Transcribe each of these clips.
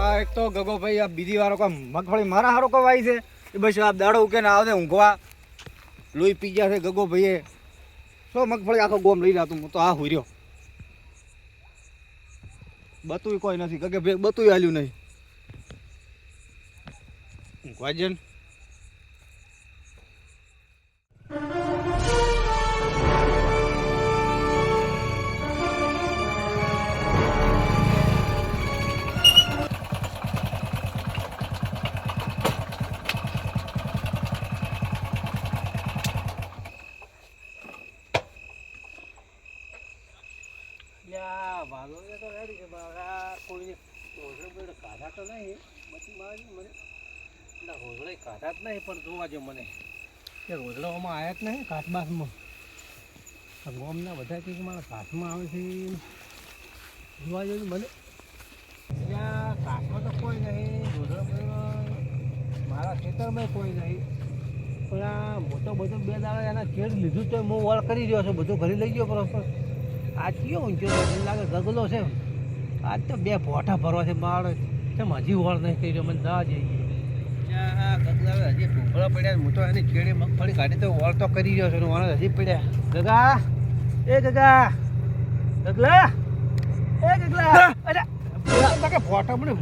આ એક તો ગગો ભાઈ આ બીજી વારો કોઈ મગફળી મારા હારો કોઈ આવી છે એ બસ આ દાડો ઉકે ને આવે ઊંઘવા લોહી પી ગયા છે ગગો ભાઈએ શું મગફળી આખો ગોમ લઈ રહ્યા તું તો આ હુર્યો બતુય કોઈ નથી ગગે ભાઈ બતુય હાલ્યું નહીં ઊંઘવા જન કાઢા જ નહીં પણ જોવા જો મને કે રોજડાઓમાં આવ્યા જ નહીં કાચબાસમાં ગોમના બધા કંઈક મારા કાચમાં આવે છે જોવા જોઈએ મને ત્યાં કાચમાં તો કોઈ નહીં રોજડા મારા ખેતરમાં કોઈ નહીં પણ આ મોટો બધો બે દાડા એના કેળ લીધું તો હું વળ કરી રહ્યો છું બધું ઘરે લઈ ગયો બરોબર આ કયો ઊંચો લાગે ગગલો છે આજ તો બે ભોઠા ભરવા છે મારે કેમ હજી વળ નહીં કરી રહ્યો મને ના જઈએ ગગલા હજી ભૂખડા પડ્યા હું તો એની કેળી મગફળી કાઢી તો વળ તો કરી રહ્યો છું વળ હજી પડ્યા ગગા એ ગગા ગગલા એ ગગલા અરે ભોઠા મને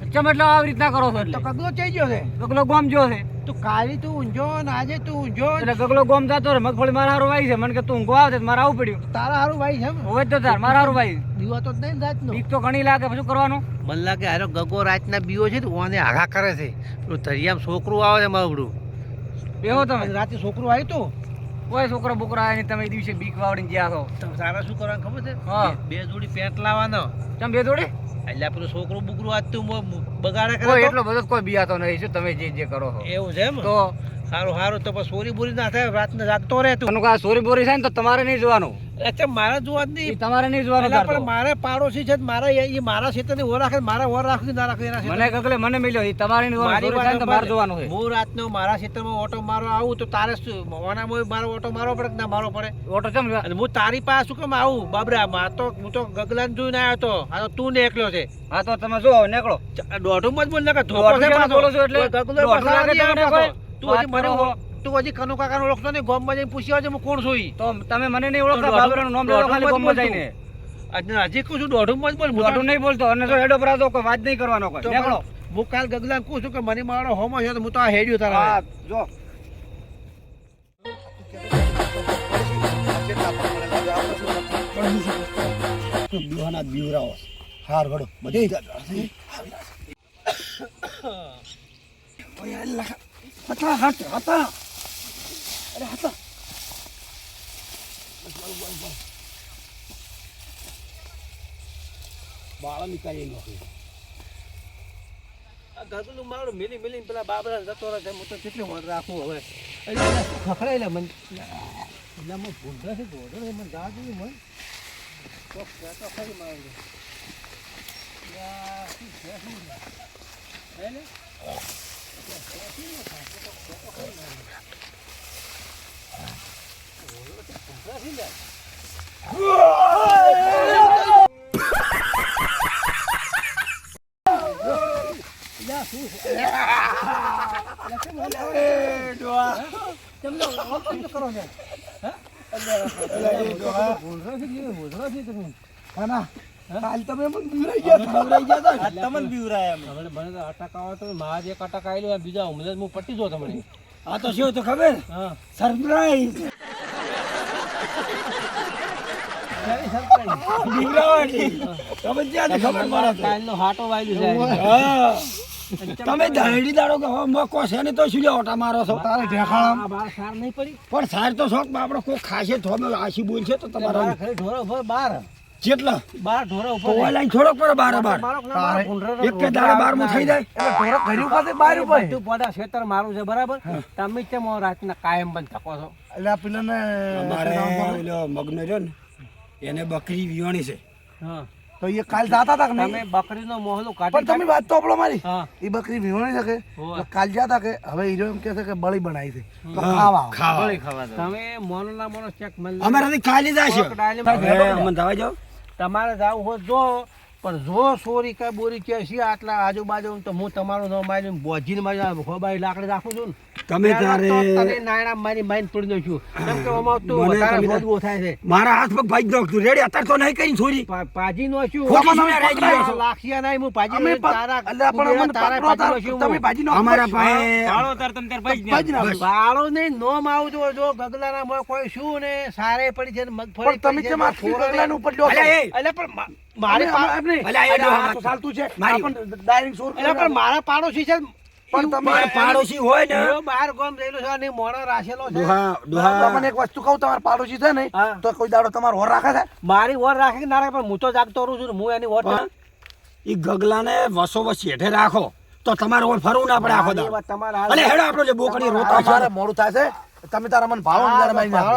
ચમ એટલે આવી રીતના કરો છો તો ગગલો ચઈ ગયો છે ગગલો ગોમ જો છે તું કાલી તું ઊંઝો ને આજે તું ઊંઝો એટલે ગગલો ગોમ જતો રે મગફળી મારા હારું વાઈ છે મને કે તું ઊંઘવા આવે મારે આવું પડ્યું તારા હારું ભાઈ છે હોય તો તાર મારા હારું વાઈ દીવા તો જ નહીં રાતનો બીક તો ઘણી લાગે પછી કરવાનું મને લાગે હારો ગગો રાતના બીવો છે ઓને આઘા કરે છે પેલું ધરિયામ છોકરું આવે છે માવડું બેહો તમે રાતે છોકરું આવ્યું તું કોઈ છોકરો બોકરા આવે ને તમે દિવસે બીક વાવડીને જ્યાં છો તારા શું કરવાનું ખબર છે હા બે જોડી પેન્ટ લાવવાનો ચમ બે જોડે એટલે પેલું છોકરું બુકરું આજ તું બગાડે કરે કોઈ એટલો બધો કોઈ બિયાતો નહીં શું તમે જે કરો છો એવું છે એમ તો સારું સારું તો પછી સોરી બોરી ના થાય રાતને જાગતો રહે તું સોરી બોરી થાય ને તો તમારે નહીં જોવાનું અચ્છા મારે જોવા જ નહીં તમારે નહીં જોવાનું પણ મારે પાડોશી છે મારા એ મારા ક્ષેત્રની ઓર રાખે મારા ઓર રાખી ના રાખે એના મને ગગલે મને મિલ્યો તમારે નહીં જોવાનું તમારે જોવાનું છે હું રાતનો મારા ક્ષેત્રમાં ઓટો મારવા આવું તો તારે ઓનામાં મારો ઓટો મારવો પડે કે ના મારવો પડે ઓટો ચમ અને હું તારી પાસે શું કેમ આવું બાબરા માં તો હું તો ગગલાને જોઈને આવ્યો હતો આ તો તું ને એકલો છે હા તો તમે જો નીકળો દોઢું જ બોલ ને ધોકો છે બોલો છો એટલે ગગલો તું હજી મને તું હજી કનુ કાકાને ઓળખતો નહીં ગામમાં જઈને પૂછ્યા છે હું કોણ છું તો તમે મને નહીં ઓળખતા બાબરાનું નામ લેતો ખાલી ગામમાં જઈને હજી કહું છું દોઢું જ બોલ દોઢું નહીં બોલતો અને જો હેડો પરાતો કોઈ વાત નહીં કરવાનો કોઈ નીકળો હું કાલ ગગલાને કહું છું કે મને મારો હોમો છે તો હું તો આ હેડ્યું તારા જો બીવરાવો હાર ઘડો બધે હતા હતા અરે હતા બાળા નીકળી નોખી આ ગગલું મારું મિલી મિલી પેલા બાબરા જતો રહે હું તો કેટલી હોડ રાખું હવે એટલે ખખડાયેલા મને એટલે મને ભૂંડા છે ભોડો મને જા જોયું મન તો ખરી મારું કાલ તમે મને બીવરાઈ ગયા તમને બીવરાય મને મને અટક આવે તો મારા એક અટક આવેલું બીજા હુમલે હું પટી જો તમને આ તો શું તો ખબર હા સરપ્રાઈઝ કાલનો હાટો વાયલું છે તમે દાડી દાડો કે મકો છે ને તો શું ઓટા મારો છો તારે ઢેખાળા બાર સાર નહીં પડી પણ સાર તો શોખ આપણો કોઈ ખાશે થોડો આશી બોલ છે તો તમારા મારા ઘરે ઢોરા ઉભા બાર જેટલા બાર ઢોરા ઉભા તો ઓલાઈન થોડોક પર બાર બાર એક કે દાડે 12 માં થઈ જાય ઢોરા ઘરે ઉભા બાર ઉભા તું પોડા ખેતર મારું છે બરાબર તમે કેમ રાતના કાયમ બંધ થકો છો એટલે પેલાને અમારે ઓલો મગનો રહ્યો ને એને બકરી વિયાણી છે હા તો એ કાલ જાતા હતા કે તમે બકરીનો મોહલો કાઢી પણ તમે વાત તો આપણો મારી હા એ બકરી વિયાણી શકે હોવે. કાલ જાતા કે હવે હીરો એમ કહે છે કે બળી બનાવી છે તો ખાવા બળી ખાવા દો તમે મોનો ના મોનો ચેક મળી અમારાથી કાલી જાય છે મને દવા જાવ તમારે જાવું હોય જો પણ જો સોરી કાંઈ બોરી કે છે આટલા આજુબાજુ તો હું તમારું નામ મારી બોજીને મારી ખોબાઈ લાકડી રાખું છું ને તમે તારે તને નાયણા મારી માઈને તોડી નાખ્યું કેમ કે આમાં તો મને વધારે તમે- મજબૂત થાય છે મારા હાથ પગ ભાઈ નાખતું રેડી અત્યારે તો નહીં કરી છોરી પાજી નો છું ખોટી શું રહી ગયો છો? લાખિયા નહીં હું પાજી અમે નો તારા અલ્યા પણ અમને તારા પકડો પાજી નો તાર- છું તમે ભાજી નો અમારા પાસે પાડો તાર તમ તાર ભાઈ જ ભાજી ના. નાખો. બાળો ને નોમ આવજો જો ગગલાના મોં કોઈ શું ને સારે પડી છે ને મગફળી પણ તમે પડી છે કેમ ને આટલી છોરો ગગલાને ઉપર લ્યો છો? અલ્યા એ એટલે પણ મારે અલ્યા એ ડોહા આ તો ચાલતું છે મારી- આપણ ડાયરેક્ટ સોર એટલે પણ મારા પાડોશી છે પણ તમે પણ પાડોશી હોય ને એવો બહાર ગામ રહેલો છે અને મોણો રાખેલો છે ડોહા તમને એક વસ્તુ કહું તમારા પાડોશી છે ને હા. તો કોઈ દાડો તમારો હોર રાખે છે મારી ઓર રાખે કે ના રાખે પણ હું તો જાગતો રહું છું ને હું એની ઓર પણ ઈ ગગલાને વસો વસ હેઠે રાખો તો તમારે ઓર ફરવું ના પડે આખો મારી દાડો વાત તમારા અલે હેડો આપણો જે બોકડી રોતા છે તમારે મોડું થાય છે તમે તારા મને ભાવો ને તારા મારી નાખો.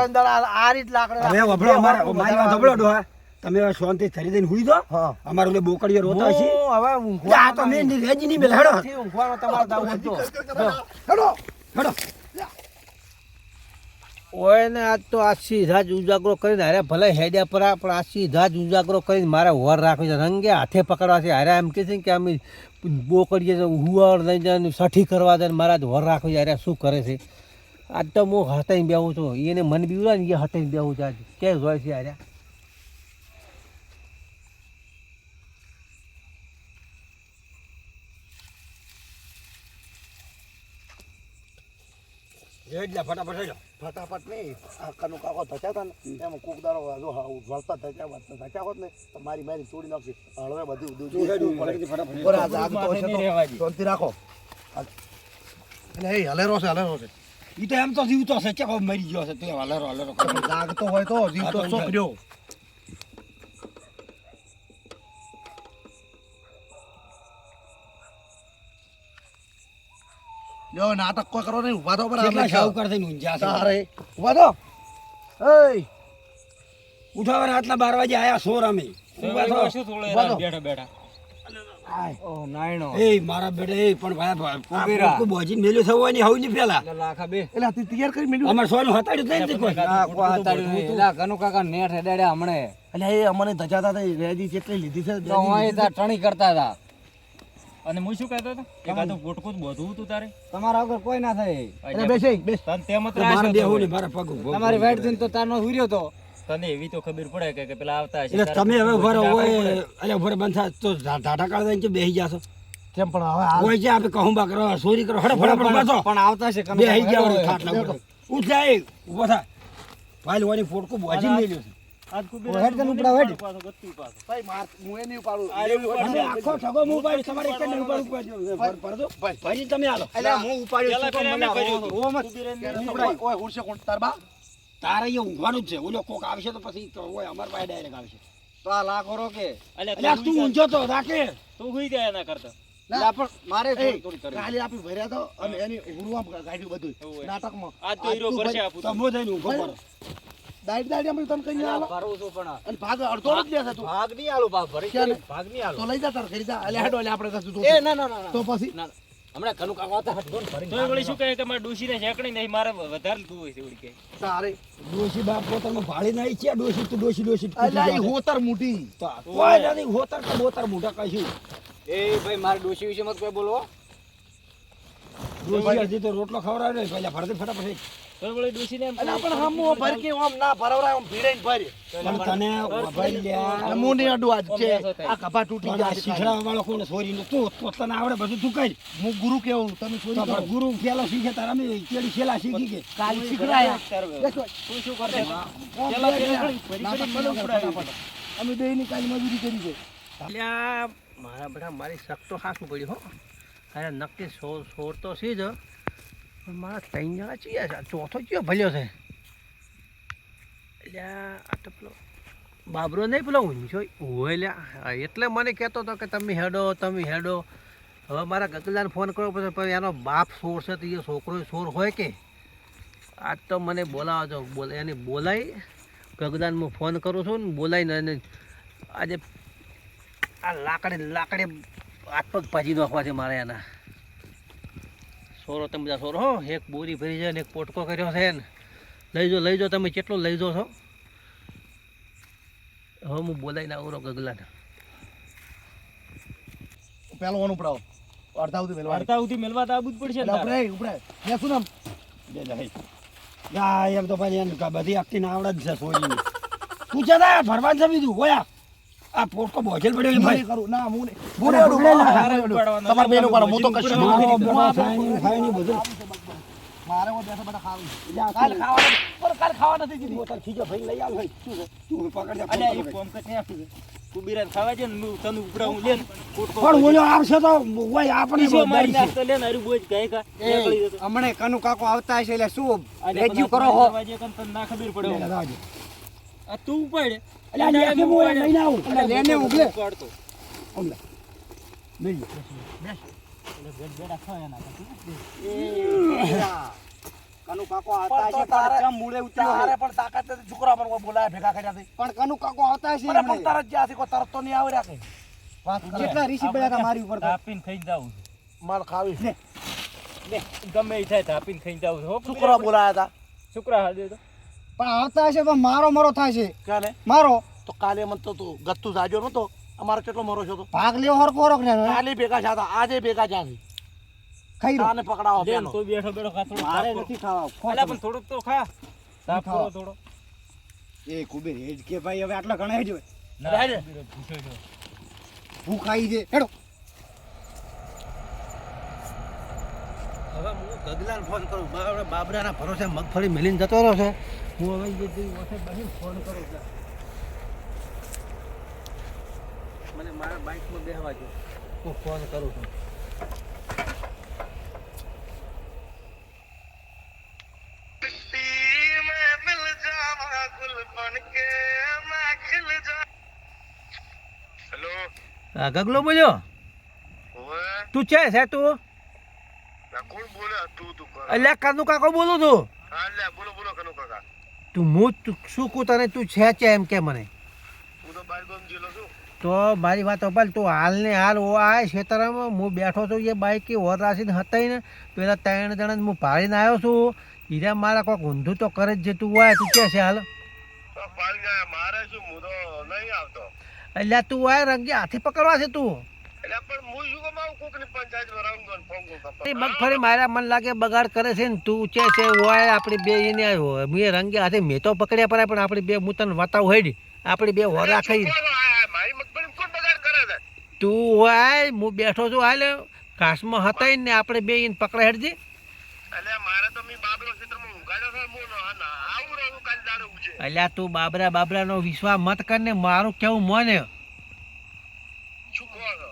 આ રીત લાકડે હવે વભળો અમારા મારી વાત વભળો ડોહા તમે હવે શાંતિ થરી દઈને હુઈ દો હા. અમારું ઓલે બોકડીઓ રોતા છે હવે આ તો મેં રેજી નહીં મેલ હેડો ઊંઘવાનો તમારો દાવ હતો હેડો. હેડો ઓય ને આજ તો આ સીધા જ ઉજાગરો કરીને હારે ભલે હેડ્યા પર પણ આ સીધા જ ઉજાગરો કરીને મારે વર રાખવી છે રંગે હાથે પકડવા છે હારે એમ કહે છે કે અમે બોકડીએ હુવાડ લઈ જાય સઠી કરવા દે મારા જ વર રાખવી છે હારે શું કરે છે આજ તો હું હટાઈને બેહું છું એને મન બીવડા ને એ હટાઈને બેહું છું આજ ક્યાં જોઈ છે હારે હેડલા ફટાફટ હેડો ફટાફટ નહીં આ કનું કાકો ધચ્યા હતા ને એમાં કોક દાડો જો વળતા ધચ્યા હોત ને તો મારી મારી તોડી નાખશે હળવે બધું તું હેડ ફટાફટ બરાબર, આ જાગતો હશે નહીં તો રહેવા દે. શાંતિ રાખો એટલે એ હલેરો છે ઈ તો એમ તો જીવતો છે ચકો મરી ગયો છે તું હલેરો હલેરો કરો. જાગતો હોય તો જીવ તો આ તો શોખ રહ્યો લ્યો નાટક કોઈ કરો નહીં ઉભા તો કેટલા બરાબર શાહુકાર થઈને ઊંઝા છે તારે ઉભા તો એય ઉઠાવાના આટલા 12 વાગે આયા સોર અમે ઊભા થો. શું થોડું ઉભા થો. બેઠા બેઠા ઓ નાયણો એ મારા બેટા એ પણ ભાઈ કુબેરા. કોઈ બોજીને મેલ્યો થવો હોય ને હવ ની પેલા લાખા બે એટલે આ તું તૈયાર કરી મેલ્યું અમાર સોનું હતાડ્યું નહીં ને કોઈ આ કો હતાડ્યું નહીં. એલા કનુ કાકા નેઠ હેડાડ્યા હમણે એટલે એ અમને ધજાતા હતા રેજી કેટલી લીધી છે તો હું તા ટણી કરતા હતા અને હું શું કહેતો હતો કે કાં તો પોટકું જ બધું હતું તારે તમારા વગર કોઈ ના થાય એટલે બેસે બેસ તને તેમ જ મારા રાખ્યો બેહુ તો ને હોય. મારા પગ ઉભો. તમારી વાઈટ થઈને તો તારનો હુર્યો તો તને એવી તો ખબર પડે કે પેલા આવતા હશે એટલે તારે તમે હવે કોઈ ઉભા રહો રાખવું હોય પડે. અરે ઉભા રહો, બંધ થાય તો ઢાઢા કાઢવા દઈને બેહી જાશો કેમ પણ હવે હાલ હોય છે આપણે કહુંબા કરો ચોરી કરો હડો ફટાફટ બાજો પણ આવતા છે કનુ બેહી કાકા. ગયા ખાટલા ઉપર ઉઠ જાય ઉભો થા ભાઈ લોની ફોટકો બોજી મેલ્યો છે આજ કુબેર હેડ તને ઉપડા હેડ. પાછો ગત્તી પાછો. ભાઈ માર હું એ નહીં પાડું અમે આખો સગો મોબાઈલ તમારે એક જ નહીં પડજો ભાઈ તમે આલો અલ્યા હું ઉપાડ્યો પેલા છું પણ પેલા મને અમે આવો- કર્યું ઓમ જ. ઓય હુરશે કોણ તાર બા તારે અહીંયા ઊંઘવાનું જ છે ઓલો કોક આવશે તો પછી તો હોય અમાર પાસે ડાયરેક્ટ આવશે તો આ લાખો રો કે અલ્યા એટલે તું ઊંઝો તો રાખે તું હુઈ જાય એના કરતા અલ્યા પણ મારે એ થોડી થોડી કરી કાલે આપી ભર્યા તો અને એની હુરવામ કાઢ્યું બધું એવું. નાટકમાં આજ તો હીરો ભરશે આપું તો મો થઈને ઊભો કરો દાઈટ દાઈટ અમે તને કઈ આલો ભરવું છું પણ અને ભાગ અડધો જ લેશે તું ભાગ નહીં આલું ભાગ ભરી ચાલે. ભાગ નહીં આલું તો લઈ જા તાર ઘરે જા એટલે હેડો એટલે આપણે કશું એ ના ના ના ના. તો પછી ના હમણાં કનુ કાકા આવતા હટ દોન ભરીને તોય વળી શું કહે કે મારે ડોશીને ઝેકણી નહીં મારે વધારે તું હોય છે વળી કે તારે ડોશી બાપ પોતામાં ભાળી નહીં છે ડોશી તું ડોશી એટલે એ હોતર મોટી કોઈ નથી હોતર કે બોતર મોઢા કશું એ ભાઈ મારે ડોશી વિશે મત કોઈ બોલો ડોશી હજી તો રોટલો ખવડાવ્યો ને પહેલા ફરતે ફટાફટ તોય વળી ડોશીને એમ એટલે પણ હમ ભર કે આમ ના ભરવરાય આમ ભીડે ભર પણ તને વભાઈ લ્યા હું નહીં અડું આજ છે આ કપા તૂટી પણ આ ગયા શીખડા વાળો કોને સોરી ને તું તો તને આવડે બધું તું કરી હું ગુરુ કેવું તમે તો ચોરી કરો પણ ગુરુ પેલો શીખે તારા અમે કેડી છેલા શીખી કે કાલ શીખડાયા તું શું કરશે પેલા અમે બે ની કાલ મજૂરી કરી છે અલ્યા મારા બેટા મારી શક તો ખાસું પડ્યું હો અરે નક્કી સોર તો સી જ પણ મારા 3 જણા ચીયા છે આ ચોથો ચિયો ભલ્યો છે અલ્યા આ તો પેલો બાબરો નહીં પેલો ઊંચો હોય લ્યા એટલે મને કહેતો હતો કે તમે હેડો હવે મારા ગગલાને ફોન કરવો પડશે પણ એનો બાપ સોર છે તો એ છોકરો સોર હોય કે આજ તો મને બોલાવો છો એને બોલાવી ગગલાને હું ફોન કરું છું ને બોલાવીને એને આજે આ લાકડે હાથ પગ પાછી નાખવા છે મારે એના સોરો તમે બધા સોરો હો એક બોરી ભરી છે ને એક પોટકો કર્યો છે ને લઈ જાઓ તમે કેટલો લઈ જાઓ છો હવે હું બોલાવીને આવું રહો ગગલાને પેલો ઓન ઉપડાવો અડધા સુધી મેલવા અડધા સુધી મેલવા તો આવવું જ પડશે ને એટલે તારે. ઉપડે ને શું નામ લે લે યા એમ તો પછી એને બધી આખી આવડે જ છે સોજીની તું છે ને ભરવાન છે બીજું ઓયા આ પોટકો બોજેલ પડ્યો છે ભાઈ કરું ના હું નહીં હું નહીં ઉડું. તારે ઉપાડવાનો. તમારે બેનો પાડો હું તો કશું મારો નહીં બધા ખાય નહીં બધું મારે ઓ બેઠા બેઠા ખાવું જા, કાલ ખાવા પર કાલ ખાવા નથી દીધી બોતલ ખીજો ભાઈ લઈ આવ ભાઈ શું છે તું પકડ જા અલ્યા, એ કોમ કર ત્યાં સુધી. તું બિરાન ખાવા છે ને હું તને ઉપડાવું લે ને. પોટકો પણ ઓલો આવશે તો ઓય આપણે પીછો મારી બધાય છે. નાખતો લે ને હારું બોજ ગાય કા નીકળી જતો. હમણે કનુ કાકો આવતા હશે એટલે શું આજે રેજ્યુ પણ કરો હો દરવાજે કન તને ના ખબર પડે લે, લે, આવજો. આ તું ઉપાડે અલ્યા, લે, કે હું એને લઈને આવું. એટલે લેને ઉગલે ઉપાડતો. આમ લે. લઈ લે. એટલે બેડ બેડા ખાય એના કરતા. કનુ કાકો આવતા હશે તારે- પણ ચમ મૂળે ઉતર્યો તારે હે. પણ તાકાત નથી છોકરા મને બોલાયા ભેગા કર્યા છે પણ કનુ કાકો આવતા હશે મને હમણે. પણ તરત જ્યાં છે કોઈ તરત તો નહીં આવે રહ્યા કઈ વાત કરે જેટલા ઋષિ પડ્યા હતા મારી ઉપર તો. તાપીને ખાઈ જાવું છે. માલ ખાવી લે, ગમે એ થાય તાપીને ખાઈ જાવું છે. હો, છોકરા બોલાયા હતા શુક્રા હાલ દે તો. પણ આવતા હશે પણ મારો મરો થાય છે ક્યારે મારો તો કાલે મને તો તું ગત્તુ જાજો નતો અમારો કેટલો મરો છો તો ભાગ લેવો હરકો હરક ને કાલે ભેગા થયા હતા આજે ભેગા થયા છે ખાઈ લો. તાને પકડાવો લે ને, પેલો તું બેઠો બેઠો ખા થોડું મારે તાપ કરો. નથી ખાવા અલા, પણ થોડુંક તો ખા તાપ કરો ખાવા. થોડો. એ કુબેર હેજ કે ભાઈ હવે આટલા ઘણા હેજ હોય ના, રાહે દે. પૂછો છો. ભૂખ ખાઈ છે હેડો હવે હું ગગલાને ફોન કરું બાબરાના ભરોસે મગફળી મેલીને જતો રહ્યો છે હું હવે જે ઓછે બહીને ફોન કરું છું મને મારા બાઇકમાં બેસવા દો હું ફોન કરું છું હા ગગલો બોલ્યો તું છે તું અલ્યા કાનુ કાકો બોલું તું તું શું કહું તને તું છે એમ કે મને તો મારી વાત અપાલ તું હાલ ને હાલ ઓ આ ખેતરમાં હું બેઠો છું એ બાઈક ઓર રાખીને હતા ને પેલા 3 જણા હું ભાળીને આવ્યો છું હીરા મારા કોઈક ઊંધું તો કરે જ જતું હોય તું કે છે હાલ અલ્યા તું આ રંગે હાથી પકડવા છે તું એ મગફળી મારા મન લાગે બગાડ કરે છે ને તું છે હોય આપણે બે એને મેં રંગે હાથે મેં તો પકડ્યા પડાય પણ આપણે બે હું તને બતાવું હેડી આપણે બે હો રાખી તું હોય હું બેઠો છું હાલ ઘાસમાં હતા ને આપણે બે એને પકડા હેડજી અલ્યા તું બાબરાનો વિશ્વાસ મત કર ને મારું કેવું મને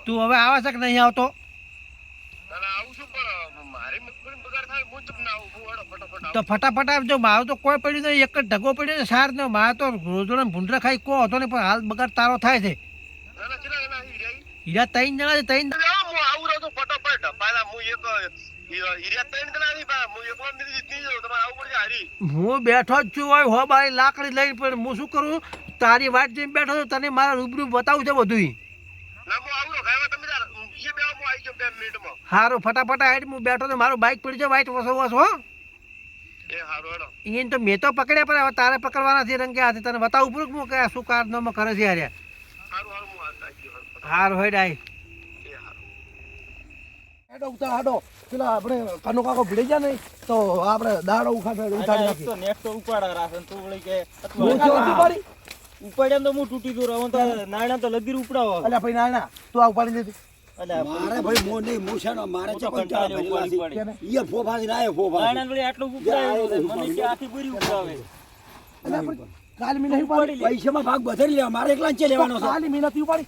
તું હવે આવે છે કે નહીં આવતો તો ફટાફટ આવજો મારું તો કોઈ પડ્યું નહીં એક જ ઢગો પડ્યો ને સાર ને મારે તો રોજોને ભૂંડરા ખાઈ કો હતો ને પણ હાલ બગાડ તારો થાય છે હીરા 3 જણા છે 3 હું બેઠો જ છું હો મારી લાકડી લઈને પણ હું શું કરું તારી વાટ જઈને બેઠો છું તને મારા રૂબરૂ બતાવું છે બધું સારું ફટાફટ હાઈટ હું બેઠો તો મારું બાઇક પડી જાય વાઈટ વસો વસ હો એને તો મેં તો પકડ્યા પણ હવે તારે પકડવાના છે રંગે હાથે તને બતાવું પૂરું હું કે શું કારનામાં કરે છે યાર હારું હેડ આય હેડો ઉતાર હાડો પેલા આપણે કનો કાકો ભીડી જાય ને તો આપણે દાડો ઉઠાડી અલ્યા, એક નાખી તો નેટ તો ઉપાડા રાખે ને તું વળી કે હું છે ઉપાડી ઉપાડ્યા ને તો હું તૂટી દઉં રહું તો નાણા તો લગીર ઉપડાવો અલ્યા ભાઈ ના તું આ ઉપાડી દેતી અલ્યા, મારે ભાઈ મો નહીં મૂછાનો મારે હું છે તો કોઈ કંટાળ્યો ભરેલા ઉપાડી છે. ઉપાડી. ઈ ફોફાથી ના આવ્યો ફોફાથી. નાણા વળી આટલું ઉપડાવ્યું છે. મને કે આખી પૂરી ઉપડાવે અલ્યા પણ કાલ મી નહીં ઉપાડી પૈસામાં ભાગ બધારી લેવા મારે એકલા જ લેવાનો છે કાલ મી નથી ઉપાડી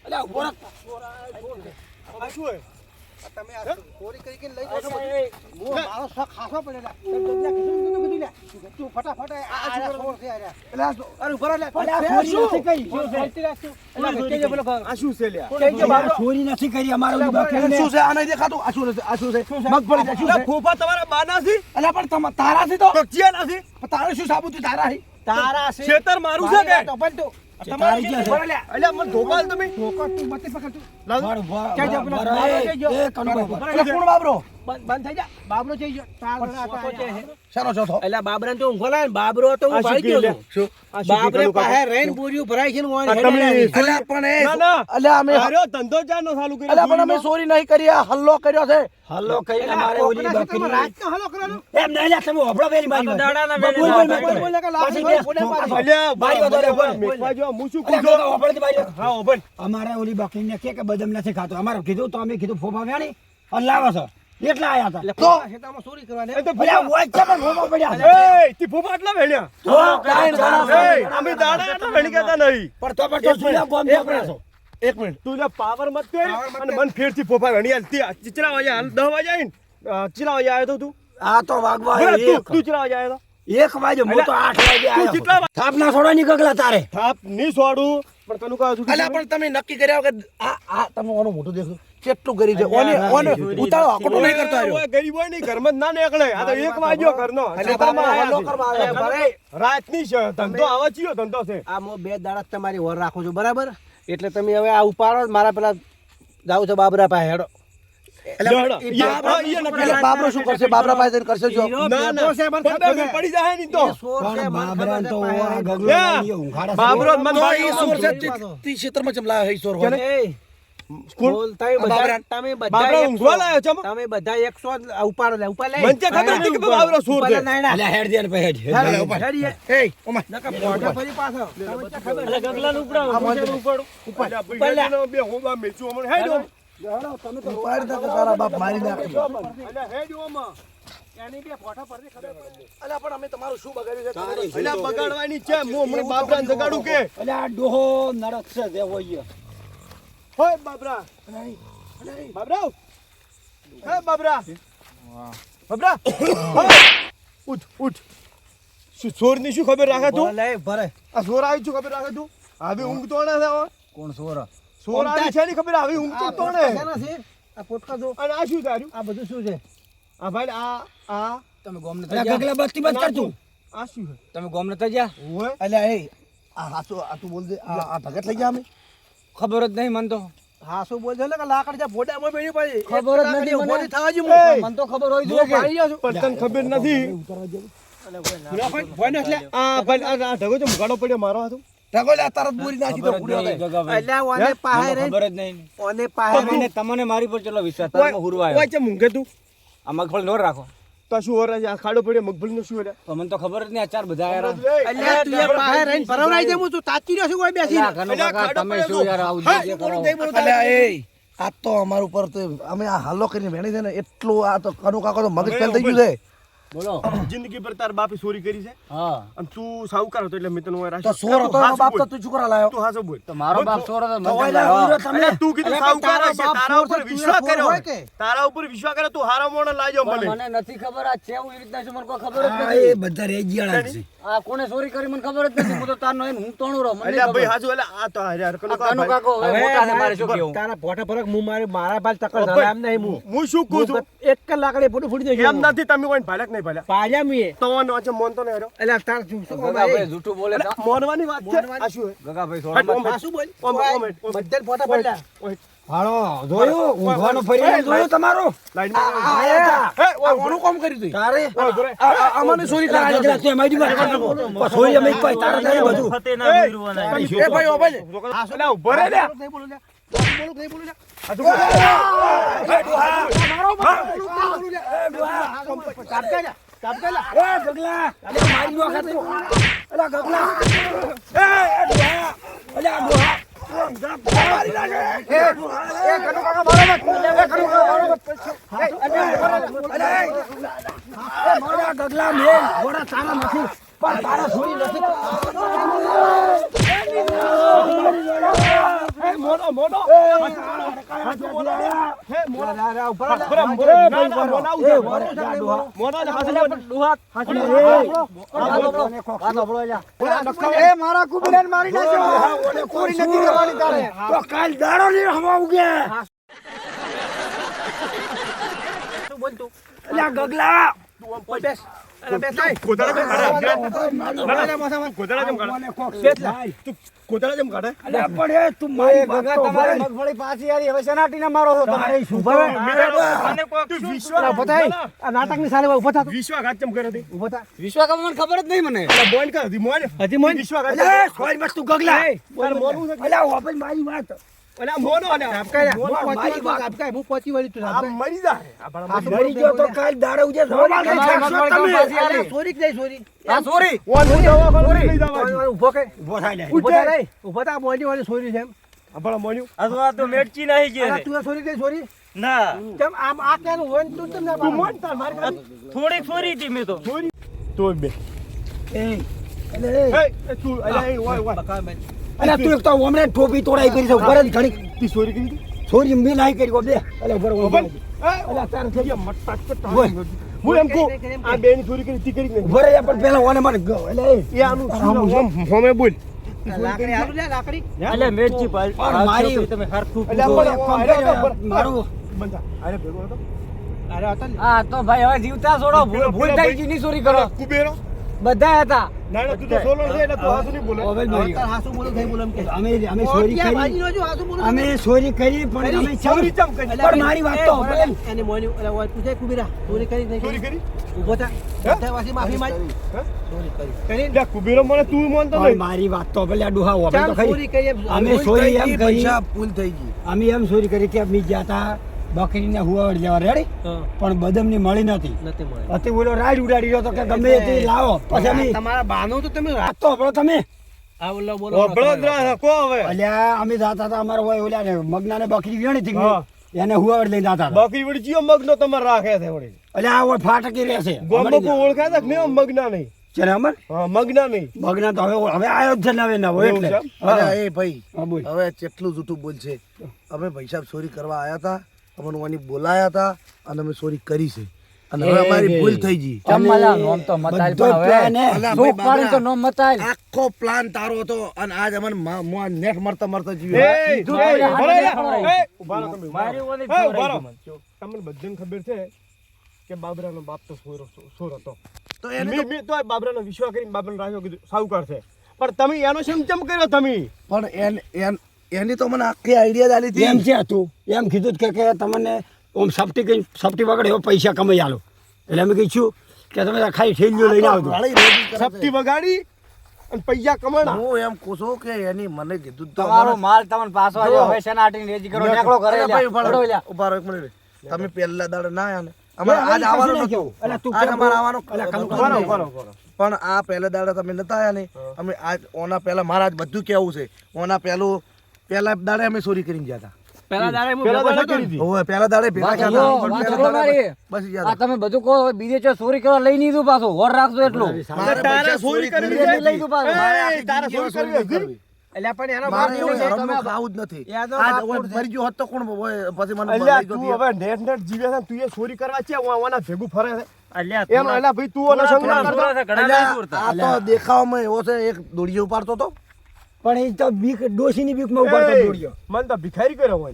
અલ્યા ઉભો રાખ. તમે આ ચોરી કરી લઈ જાઓ છો હું મારો શક ખાસો પડેલા કીધું લે તું ફટાફટ આ છોડ છે યાર અરે ઉભા લે ચોરી નથી કરી. આ શું છે લ્યા ચોરી નથી કરી અમારે ઓલી બાકી શું છે આ નહીં દેખાતું આ શું છે મગફળી છે શું છે ફોફા તમારા બાના છે અલ્યા પણ તારા છે તો ચિયા નથી તારે શું સાબુતી તારા છે તારા છે ખેતર મારું છે કે તારી ક્યાં છે? અલ્યા મને ધોકાલ તમે તું મત પકડ તું મારું ભા- ક્યાં જાય પેલા? ભા- એ કનો બાપા. અલ્યા કોણ બાબરો બંધ થઈ જા બાબરો થઈ ગયો શાનો ચોથો એટલે બાબરા તો ઊંઘો લાય ને બાબરો તો હું ભાઈ ગયો છું. શું બાબરે પાસે રહીને બોરિયું ભરાય છે ને ઓય હેડે અલ્યા પણ એ ના ના અલ્યા અમે આર્યો ધંધો ચાનો ચાલુ કર્યો અલ્યા પણ અમે ચોરી નહીં કરી આ હલ્લો કર્યો છે હલ્લો કરીને મારે ઓલી કોકના બકરી ખેતરમાં રાતનો હલો કરવાનો. એમ નહીં અલ્યા તમે હોભળો વેરી મારી વાત. દાડાના બોલ, બોલ, બોલ, બોલ, બોલ. બોલ, બોલ, પાછી બોલ, બે. બોલ, બોલ, બોલ. અલ્યા બારી વધારે બોલ. મેકવા જો હું શું અલ્યા કહું છું? કાકા હોભળો તે બારી. હા ઓબન અમારે ઓલી બકરીને કે બદામ નથી ખાતો અમારે કીધું તો અમે કીધું ફોફા વ્યાણી અને લાવો છો એટલા આયા હતા એટલે તો કોકના ખેતરમાં ચોરી કરવાની. એ તો અલ્યા હોય છે પણ ફોફા પડ્યા છે. એ તી ફોફા આટલા વેણ્યા તો કાંઈ ના એ અમે દાડા આટલા વેણી કહેતા નહીં પણ તો પણ તો સુલા ગોમ એક પકડે છો. એક મિનિટ તું લે પાવર મત કર અને મન ફેરથી ફોફા વેણી હાલ તી ચિચરા વાગે હાલ 10 વાગે આવીને ચિચરા વાગે આવ્યો તો તું આ તો વાગવા બોલ, આવ્યો તું ચિચરા વાગે આવ્યો તો 1 વાગે હું તો 8 વાગે તું આવ્યો કેટલા થાપ ના છોડો ની ગગલા તારે થાપ ની છોડું પણ તને કહું છું અલ્યા પણ તમે નક્કી કર્યા કે આ તમે ઓનું મોટું દેખો કેટલું ગરીબ છે ઓને ઉતાળો ખોટું નહીં કરતો આવ્યો ઓય ગરીબ હોય નહીં ઘરમાં જ ના નીકળે આ તો 1 વાગ્યો ઘરનો બાપા હલ્લો કરવા આવ્યા. રાતની છે ધંધો આવા ચિયો ધંધો છે આ હું 2 દાડા તમારી વર રાખું છું બરાબર એટલે તમે હવે આ ઉપાડો મારા પેલા જાવ છો બાબરા પાસે હેડો એટલે બાબરો શું કરશે બાબરા પાસે જઈને કરશે જો ના ના પડી જાય નહીં તો પણ બાબરા તો આ ગગલો યા. નહીં ઊંઘાડે છે. બાબરો મન તો બાબરો ઈ સોર છે તી ક્ષેત્રમાં ચમલા હે સોર હોય બાબરા ઊંઘવા લાયો છે તમે બધા 100 ઉપાડો લે ઉપાડ લે મને ક્યાં ખબર હતી કે બાબરો સોર છે અલ્યા હેડ દે ને પછી હેડ ઓમાં બે હોબા મેચું હમણાં હેડો ઉપાડ દે કે તારા બાપ મારી નાખે અલ્યા હેડો આમાં અલ્યા પણ અમે તમારું શું બગાડ્યું છે અલ્યા બગાડવાની છે હું હમણાં બાબરાને જગાડું કે અલ્યા ડોહો નરક છે દેવો ઈ હોય બાબરા બાબરા હે બાબરા બાબરા ઉઠ ઉઠ શું ચોરની શું ખબર રાખે તું લે ભરે આ ચોર આવી શું ખબર રાખે તું હવે ઊંઘતો ના થાય કોણ સોર ચોર આવી છે ની ખબર હવે ઊંઘતો તો ને આ પોટકા જો અને આ શું તાર્યું આ બધું શું છે આ ભાઈ આ તમે ગોમ ને અલ્યા ગગલા બત્તી બંધ કર તું આ શું છે તમે ગોમ ને તજ્યા હોય અલ્યા એ આ હાચો આ તું બોલ દે આ ભગત લઈ જા અમે ખબર જ નહીં મન તો હા શું બોલ છે કે લાકડ જ્યાં ફોડામાં બેઠી પડી ખબર જ નથી મને. ઉભો થવા જો મન તો ખબર હોય જોઈએ કે પાણી જાઉં છું પણ તને ખબર નથી આ ભાઈ આ ઢગો તો મુગાડો પડ્યો મારો હાથો ઢગો લે તારત બોરી નાખી તો પૂર્યો થાય એટલે ઓને પાહે રહી ખબર જ નહીં ઓને પાહે તમને તમને મારી પર ચલો વિશ્વાસ તમે હુરવાયો ઓય છે મૂંઘે તું આ મગફળી નો રાખો તો શું ઓર આ ખાડો પડ્યો મગફળી નો શું એટલે તો મને તો ખબર જ નહીં આ ચાર બધા આયા એટલે તું એ પાહે રહીને ભરવરાઈ દે હું તું તાચી રહ્યો છું કોઈ બેસી તમે શું યાર આવું જે કરો અલ્યા એ આ તો અમારું ઉપર તો અમે આ હાલો કરીને વેણી છે ને એટલું આ તો કનુ કાકો તો મગજ ફેલ થઈ ગયું છે બોલો જિંદગી પર તાર બાપે ચોરી કરી છે હા અને તું સાવકાર હતો એટલે મેં તને ઓય તો રાખ્યો સોર હતો એનો બાપ તો તું શું કરા લાયો તું હાચો બોલ તો મારો બાપ ચોર હતો તો મને ઓય લા લાવ્યો. ઉરો તમે અલ્યા તું કીધું સાવકાર તારા હશે બાપ તારા ચોર ઉપર છે, તું વિશ્વાસ ચોર કર્યો હોય કે? તારા ઉપર વિશ્વાસ કર્યો તું હારા મોણો લાજો પણ મને મને નથી ખબર આ છે હું એ રીતના છું મને કોઈ ખબર જ આ નથી એ બધા રેજિયાળા છે આ કોને ચોરી કરી મને ખબર જ નથી હું તો તારનો એને હું તોણું રહું મને અલ્યા ભાઈ ખબર. હાચું એટલે આ તો યાર કનો આ કાનો કાકો હવે મોટા છે મારે શું કેવું તારા પોટા ફરક હું મારા બાલ તકર ધરા એમ નહીં હું શું કહું છું એક કલાકડે ફોટો ફૂટી જશે એમ નથી તમે કોઈ ભાડક નહીં ભાડ્યા પાજા મીએ તો વાંચે મોન તો નહીં હાર્યો એટલે તાર શું ગગાભાઈ જૂઠું બોલે તો. મોનવાની વાત છે આ શું હે? ગગાભાઈ હટ, સોળમાં ઓમ આ શું બોલ ઓમ બધા ફોટા પડ્યા હાલો જોયું ઊંઘવાનો ફરી જોયું તમારું લાઈન હે ઓનું કામ કર્યું તું તારે અમને ચોરી કરા ગગલા તું મારી વાત ચોરી અમે કોઈ તારે નહીં બધું એ ભાઈ ઓ ભાઈ અલ્યા ઉભો રે લે નહીં બોલું લે નહીં બોલું લે આ તું એ ગગલા અલ્યા મારી નો ખાતે અલ્યા ગગલા અલ્યા ડોહા મારી નાખે એ કનુ કાકા મારો મત એ કનુ કાકા મારો મત અલ્યા ગગલા મે ઘોડા તારા નથી પણ તારા છોરી નથી હે મોનો મોનો હે મોનો એ મારા કુબેરન મારી નાખ્યો કોરી નથી કરવાની તારે તો કાલ દાડો ની હવા ઉગે શું બોલ તું અલ્યા ગગલા તું આમ બેસ ગોદડા જેમ કાઢે તું ગોદડા જેમ કાઢે અલ્યા પણ તું એ મારી ગગા વાત તો તમારી ભલે. મગફળી પાછી આવી હવે શેનાટીને મારો છો તમે તારે શું કરો? તું વિશ્વાસ આ નાટકની સાલે ઉભો થા તું. વિશ્વાસઘાત કેમ કર્યો તે? ઉભો થા. વિશ્વકર્માને ખબર જ નહીં મને એટલે બોન કર દી મોન હજી મોન? વિશ્વાસઘાત અલ્યા સોય મત તું ગગલા. તારે મોનવું છે કે? અલ્યા વાપસ મારી વાત. અલ્યા મોનો અલ્યા આપકાય, મોનો. હું પહોંચી વાળી, આપકાય, હું પહોંચી વાળી તું આ આપકાય. મરી જાય આ ભલા મરી મરી ગયો તો કાલ દાડે ઉજે સોરી તમારી ખાશો મગફળી તમે. પાછી આવી. અલ્યા, સોરી કે નહીં સોરી? આ સોરી જાય. ઓન દવાખાને લઈ જવા. ઉભો કર. ઉભો થાય લે. ઉભો થા રે. ઉભો થા, મોંડી વાળી સોરી છે એમ. આ ભલા મોન્યું. અથવા તો મેટચી નહીં અલા, તું આ સોરી કે સોરી? ના કેમ આમ આ ક્યાંનું હોય ને તું કેમ ના તું પાડે? મોન તાર માર કર. થોડીક સોરી હતી મેં તો તો બે એ અલે એ તું અલ્યા એ ઓય બકા મેં. અલ્યા તું એક તો ઓમરે ટોપી તોડાઈ કરી છે ઉપર જ ઘણી તી સોરી કરી દી. સોરી મી નાઈ કરી ગો બે. અલ્યા ઉપર ઓબન ઉપર એ અલ્યા તાર થઈ યા મટતા કે બોલ. હું એમ કહું આ બેની ચોરી કરી તી કરી નહીં. ઉપર રહ્યા પણ પેલા ઓને મને ગયો. અલ્યા એ એ આનું શું હોમે બોલ. લાકડી હારું લે, લાકડી. અલે મેટચી પાલ પણ મારી- તમે હરખું અલ્યા તો પણ એક કામ કર, મારું બંધા અરે ભેગો હતો અરે હતા ને. હા તો ભાઈ હવે જીવતા છોડો ભૂલ થઈ ગઈ ની ચોરી કરો કુબેરો બધા હતા ના ના તું તો સોલો છે એટલે તું હાસુ નહીં બોલે. ઓવેલ મારી તાર હાસુ બોલું થઈ બોલું એમ કે. અમે સોરી ક્યાં કરી બાજીનો જો હાસુ બોલું? અમે સોરી કરી પણ અમે ચોરી ચમ કરી. પણ મારી વાત તો બરાબર. એને મોન્યું. અલા, ઓય પૂછે કુબીરા, ચોરી કરી કે નહીં ચોરી કરી? કરી ઊભો થા. બધા વાસી માફી માંગ. હે? ચોરી કરી. કરી લે કુબેરો મને તું મોનતો પણ નહીં. મારી વાત તો ભલે ડુહા ઓવે તો ચાલ, ખરી ચોરી કરી એમ. અમે સોરી એમ કરી ભૂલ થઈ ગઈ. અમે એમ સોરી કરી કે અમે ગયા હતા બકરીને હુવાવડ જવા રેડી હા, પણ બદમની મળી નથી નથી મળે. અતિ બોલો રાડ ઉડાડી રહ્યો તો કે ગમે તે લાવો પછી અમે તમારા બાનું તો તમે આ તો હભળો તમે આ ઓલો બોલો. ઓબળો જ રાખો હવે. અલ્યા અમે જાતા હતા અમારે હોય ઓલા ને મગનાને બકરી વેણી હતી હા. એને હુવાવડ લઈને જાતા હતા બકરી વળી ચિયો મગનો તમારે રાખે છે વળી. અલ્યા આ હોય ફાટકી રહેશે ગોમો કો ઓળખાય છે કે નહીં મગના નહીં. છે અમર હા મગના નહીં. મગના તો હવે આયો જ છે નવે નવો એવું એટલે છે? હા. અલ્યા, એ ભાઈ હા, બોલ. હવે કેટલું જૂઠું બોલ છે. અમે ભાઈ સાહેબ ચોરી કરવા આવ્યા હતા, અમને વાની બોલાયા હતા અને અમે ચોરી કરી છે અને હવે અમારી ભૂલ થઈ ગઈ. ચમલા નોમ તો મતાલ બધો પણ plan હવે હે. અલા, સુખ ભાઈ પાડી તો બાબરા, નોમ મતાલ આખો પ્લાન તારો હતો અને આજ અમને નેટ મરતા મરતા એ જીવ્યો. ઉભા રહો તમે, ઉભા રહો. મારી ઓલી એ, ઉભા ચોરાઈ રહો. ગઈ મને. તમને બધાને ખબર છે કે બાબરાનો બાપ તો સોર હતો. તો એને તો- મેં તો બાબરાનો વિશ્વાસ કરીને બાબરાને રાખ્યો કીધું સાવકાર છે પણ તમે એનો શેમ ચમ કર્યો તમે. પણ એની તો મને આખી આઈડિયા જ આલી એમ હતી. છે તું એમ કીધું જ કે તમને ઓમ સપટી વગર એવો પૈસા કમાઈ આલો એટલે અમે કહીશું કે તમે ખાલી ઠેલીઓ લઈને આવજો વાળી રેડી કરે છે. સપ્તી વગાડી અને પૈસા કમાણા. હું એમ કહું છું કે એની મને કીધું જ તો તમારો મને- માલ તમને પાછો આવ્યો હવે શેનાટીને રેજી કરો નેકળો કરે અરે ભાઈ, લ્યા. ઉભા રહો. હળો લ્યા. ઉભા રહો એક મિનિટ. તમે પહેલા દાડે ના આયા ને અમારે આજ આવવાનું નતું. અલા તું આજ અમારે આવવાનું બરો, બરો, બરો. પણ આ પહેલા દાડે તમે નતા આયા ને અમે આજ ઓના પહેલા મારા આજ બધું કેવું છે ઓના પહેલા દાડે અમે ચોરી કરીને ગયા હતા. પહેલા દાડે હું પેલા ભેગો દાડે થતો ને. કરી હતી. ઓવે, પહેલા દાડે ભેગા વાત થયા સાંભળો, હતા. પણ વાત પહેલા સાંભળો દાડે મારી. બસ યાદ આ તમે બધું કહો બીજે ચો ચોરી કરવા લઈ લીધું પાછું વર રાખજો એટલું મારે તારે પૈસા ચોરી કરવી કરવી છે? હતી. લઈ દઉં પાછું. મારે એ, આખી તારે જિંદગીમાં ચોરી ચોરી કરવી કરવી. અલ્યા પણ એનો મારે બાપ એવું કેવો છે? ઘરનું ખાવું જ નથી. યાદો આજ બાપ ઓવે કોણ છે? મરી ગયો હોત તો કોણ ઓવે પછી મને અલ્યા લઈ તું જતી. હવે નેટ જીવે છે ને તું એ ચોરી કરવા છે ઓના ભેગું ફરે છે અલ્યા એમ અલ્યા ભાઈ તું ઓનો સંગ ના કરતો. અલ્યા, આ તો દેખાવામાં એવો છે એક દોડીઓ ઉપાડતો હતો. પણ એ તો બીક ડોશીની બીકમાં ઉપાડતો એ, દોડ્યો મને તો ભિખારી કર્યો હોય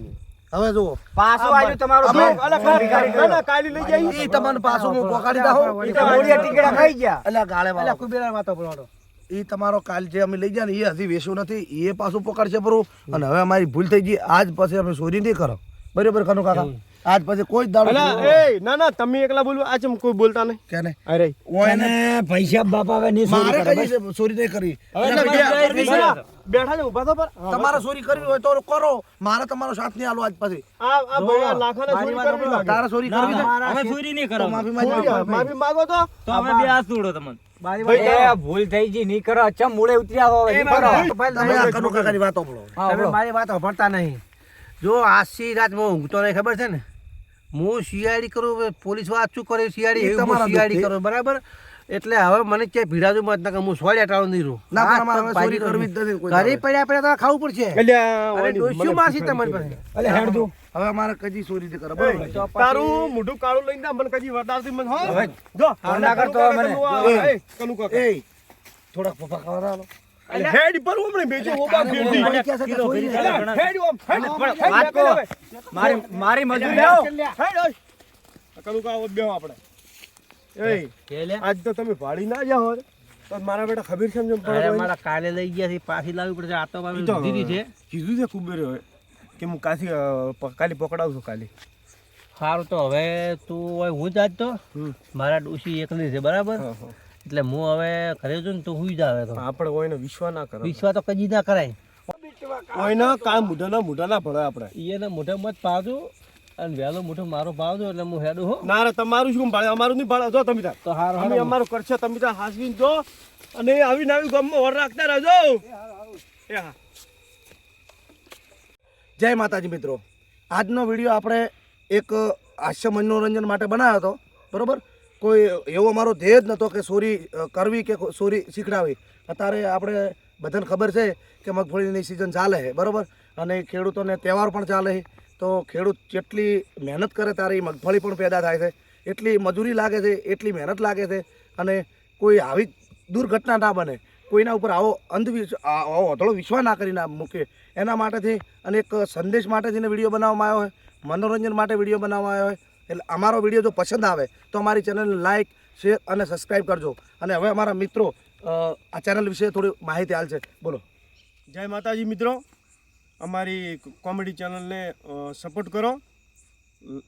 હવે જુઓ પાછું આવ્યું તમારું અમે- ઘર. અલા, ના, ભિખારી ના, કર્યો. ના, કાલી લઈ જાય ઈ તમને પાછું હું પકડી દઉં. ઈ તો ગોળીયા ટીકડા ખાઈ ગયા અલ્યા ગાળે અલ્યા વાળો. કુબેરા વાતો બોલવાનો. ઈ તમારો કાલ જે અમે લઈ ગયા ને એ હજી વેચ્યું નથી એ પાછું પકડશે પરું અને હવે અમારી ભૂલ થઈ ગઈ આજ પછી અમે ચોરી નહીં કરો બરોબર કનુ કાકા આજ પછી કોઈ જ દાડો અલા, ચોરી નહીં. એ ના ના તમે એકલા બોલો આ ચમ કોઈ બોલતા નહીં કે ને અરે ઓય એને અને પૈસા બાપ આવે નહીં ચોરી મારે કરે કઈ બસ. છે ચોરી નહીં કરી બેઠા છે ઉભા તો પર તમારે ચોરી કરવી હોય તો કરો મારે તમારો સાથ નહીં આલો આજ પછી આ ભાઈ આ લાખાને ચોરી કરવી લાગે. તારે ચોરી કરવી છે અમે ચોરી નહીં તો કરો માફી ચોરી, માંગજો માફી માંગો તો તો અમે બે હાથ જોડો તમને બારી ભાઈ, બારી. એ ભૂલ થઈ ગઈ નહીં કરો ચમ મૂળે ઉતરી આવો હવે, નહીં કરો. ભાઈ, તમે આ કનુ કાકાની વાત સાંભળો. હા, તમે બોલો. મારી વાત સાંભળતા નહીં. જો આછી રાત હું ઊંઘતો નહીં ખબર છે ને હું સીઆઈડી કરું પોલીસ વાત શું કરે સીઆઈડી એ એવી હું તમારા સીઆઈડી દુઃખથી. કરું બરાબર એટલે હવે મને ક્યાંય ભીડાતું મત ના કે હું સોળ્યા ટાળું નહીં રહું ના, પણ અમારે હાથ હવે પગ ચોરી કરવી જ નથી કોઈ ઘરે દાડે. પડ્યા પડ્યા તો ખાવું પડશે અલ્યા, અરે વાણી, ડોસ્યું મને મારશે ભિખારી તમારી કર્યો. પાસે અલે હેડ તું હવે અમારે કદી ચોરી નહીં કરો બરોબર એ, તારું મોઢું કાળું લઈને જા, મને કદી વટાવતી મને હો. હવે જો ના કરતો હવે મને. એ, કનુ કાકા. એ થોડાક પપ્પા ખાવા આલો. અલ્યા, હેડ પર ઉમણે બેજો ઓબા ફેરથી. મને કહે છે કે ચોરી નહીં કરે. અલ્યા, હેડ ઓમ, હેડ, હેડ, વાત કહો. હેડ, હેડ. મારી મજૂરી લાવો હેડ, હેડ. કનુ કાકા બેહો આપણે એ આજ તો તમે ભાડી ના જાઓ તો મારા બેટા ખબર છે એમ અરે મારા કાલે લઈ ગયા છે પાછી લાવવી પડશે આ તો મારી દીધી છે કીધું છે કુબેર હોય કે હું કાલે પકડાવું છું કાલે સારું તો હવે તું હવે હું જ આજ તો મારા ડોશી એકલી છે બરાબર એટલે હું હવે ઘરે છું ને તું હુઈ જાવે તો આપણે કોઈને વિશ્વાસ ના કરે વિશ્વાસ તો કદી ના કરાય કોઈના કામ મોઢા ના ભળે આપણે એને મોઢે મત પાવજો અને વહેલો મોઢો મારો પાવજો એટલે હું હેડું હો ના રે તમારું શું ભાડે અમારું નહીં ભાડે જો તમે તો હારું અમે અમારું કરશે તમે ત્યાં હાસવીને જો અને આવીને આવી ગામમાં વર રાખતા રહેજો એ હા જય માતાજી મિત્રો, આજનો વિડીયો આપણે એક હાસ્ય મનોરંજન માટે બનાવ્યો હતો બરાબર. કોઈ એવો મારો ધ્યેય જ નહોતો કે ચોરી કરવી કે ચોરી શીખડાવી. અત્યારે આપણે બધાને ખબર છે કે મગફળીની સિઝન ચાલે છે બરાબર, અને ખેડૂતોને તહેવાર પણ ચાલે છે. તો ખેડૂત જેટલી મહેનત કરે ત્યારે એ મગફળી પણ પેદા થાય છે, એટલી મજૂરી લાગે છે, એટલી મહેનત લાગે છે, અને કોઈ આવી દુર્ઘટના ના બને, કોઈના ઉપર આવો આવો અધળો વિશ્વાસ ના કરી ના મૂકે, એના માટેથી અને એક સંદેશ માટેથી વિડીયો બનાવવામાં આવ્યો હોય, મનોરંજન માટે વિડીયો બનાવવામાં આવ્યો હોય. એટલે અમારો વિડીયો જો પસંદ આવે તો અમારી ચેનલને લાઇક, શેર અને સબસ્ક્રાઈબ કરજો. અને હવે અમારા મિત્રો આ ચેનલ વિશે થોડી માહિતી હાલશે. બોલો. જય માતાજી મિત્રો, અમારી કોમેડી ચેનલને સપોર્ટ કરો,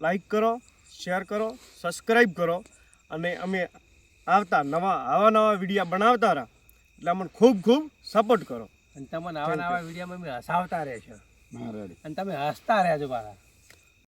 લાઈક કરો, શેર કરો, સબસ્ક્રાઈબ કરો, અને અમે આવતા આવા વિડીયો બનાવતા રહ્યા એટલે અમને ખૂબ ખૂબ સપોર્ટ કરો. અને તમને આવા નવા વિડીયોમાં અમે હસાવતા રહેશો અને તમે હસતા રહેજો મારા.